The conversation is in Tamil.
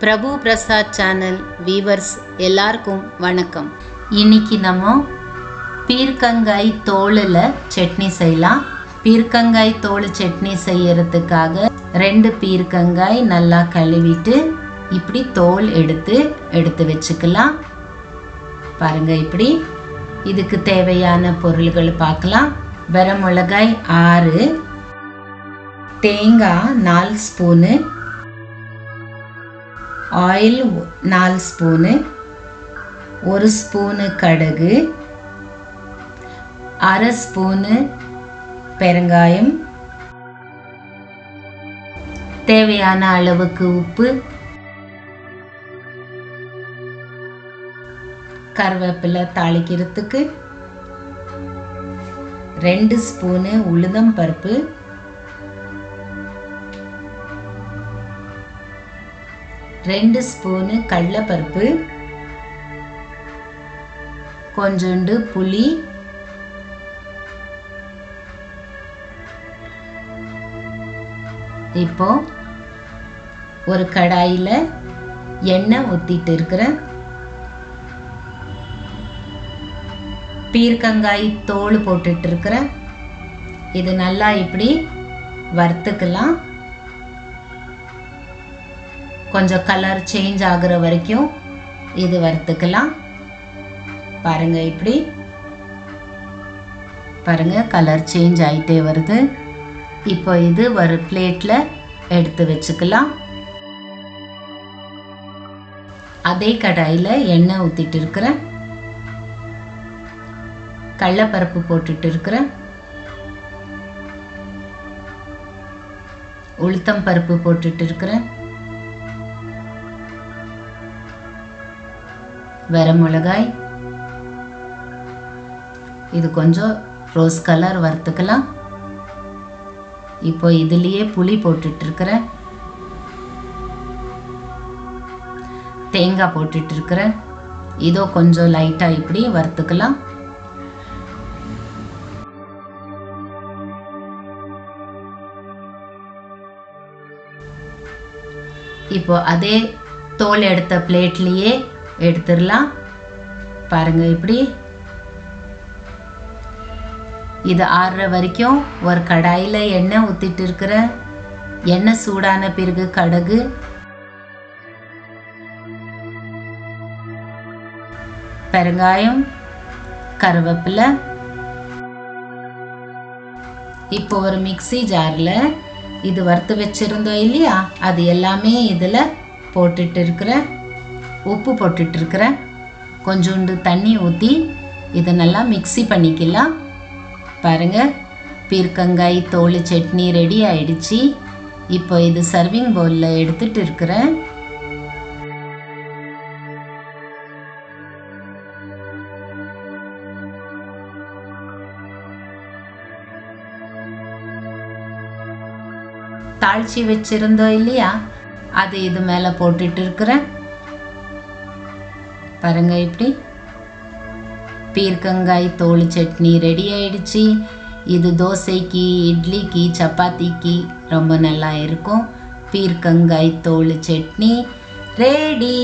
பிரபு பிரசாத் சேனல் வீவர்ஸ் எல்லாருக்கும் வணக்கம். இன்னைக்கு நம்ம பீர்க்கங்காய் தோலில் சட்னி செய்யலாம். பீர்க்கங்காய் தோல் சட்னி செய்யறதுக்காக 2 பீர்க்கங்காய் நல்லா கழுவிட்டு இப்படி தோல் எடுத்து வச்சுக்கலாம். பாருங்க, இப்படி இதுக்கு தேவையான பொருள்கள் பார்க்கலாம். வரமிளகாய் 6, தேங்காய் 4 ஸ்பூனு, ஆயில் 4 ஸ்பூனு, 1 ஸ்பூனு கடுகு, 1/2 ஸ்பூனு பெருங்காயம், தேவையான அளவுக்கு உப்பு, கருவேப்பிலை தாளிக்கிறதுக்கு, 2 ஸ்பூனு உளுந்தம் பருப்பு, 2 ஸ்பூனு கடலைப்பருப்பு, கொஞ்சோண்டு புளி, இப்போ ஒரு கடாயில் எண்ணெய் ஊற்றிட்டு இருக்கிறேன். பீர்க்கங்காய் தோல் போட்டுட்டு இருக்கிறேன். இது நல்லா இப்படி வறுத்துக்கலாம். கொஞ்சம் கலர் சேஞ்ச் ஆகுற வரைக்கும் இது வறுத்துக்கலாம். பாருங்க, இப்படி பாருங்க, கலர் சேஞ்ச் ஆகிட்டே வருது. இப்போ இது ஒரு பிளேட்ல எடுத்து வச்சுக்கலாம். அதே கடாயில் எண்ணெய் ஊற்றிட்டு இருக்கிறேன். கடலைப்பருப்பு போட்டுட்டு இருக்கிறேன். உளுத்தம் பருப்பு போட்டுட்டு இருக்கிறேன். வரமிளகாய், இது கொஞ்சம் ரோஸ் கலர் வறுத்துக்கலாம். இப்போ இதுலேயே புளி போட்டுட்டு இருக்கிறேன். தேங்காய் போட்டுட்டு இருக்கிறேன். இதோ கொஞ்சம் லைட்டாக இப்படி வறுத்துக்கலாம். இப்போ அதே தோல் எடுத்த பிளேட்லேயே எடுத்துடலாம். பாருங்க, இப்படி இது ஆறுற வரைக்கும் ஒரு கடாயில் எண்ணெய் ஊற்றிட்டு இருக்கிற. எண்ணெய் சூடான பிறகு கடுகு, பெருங்காயம், கருவேப்பிலை. இப்போ ஒரு மிக்ஸி ஜாரில் இது வறுத்து வச்சிருந்தோம் இல்லையா, அது எல்லாமே இதில் போட்டுட்டு இருக்கிறேன். உப்பு போட்டுட்டு இருக்கிறேன். கொஞ்சோண்டு தண்ணி ஊற்றி இதை நல்லா மிக்ஸி பண்ணிக்கலாம். பாருங்க, பீர்க்கங்காய் தோல் சட்னி ரெடி ஆயிடுச்சு. இப்போ இது சர்விங் பவுலில் எடுத்துட்டு இருக்கிறேன். தாளிச்சி வச்சிருந்தோம் இல்லையா, அது இது மேலே போட்டுட்டு இருக்கிறேன். பாருங்க, இப்படி பீர்க்கங்காய் தோல் சட்னி ரெடி ஆயிடுச்சு. இது தோசைக்கு, இட்லிக்கு, சப்பாத்திக்கு ரொம்ப நல்லா இருக்கும். பீர்க்கங்காய் தோல் சட்னி ரெடி.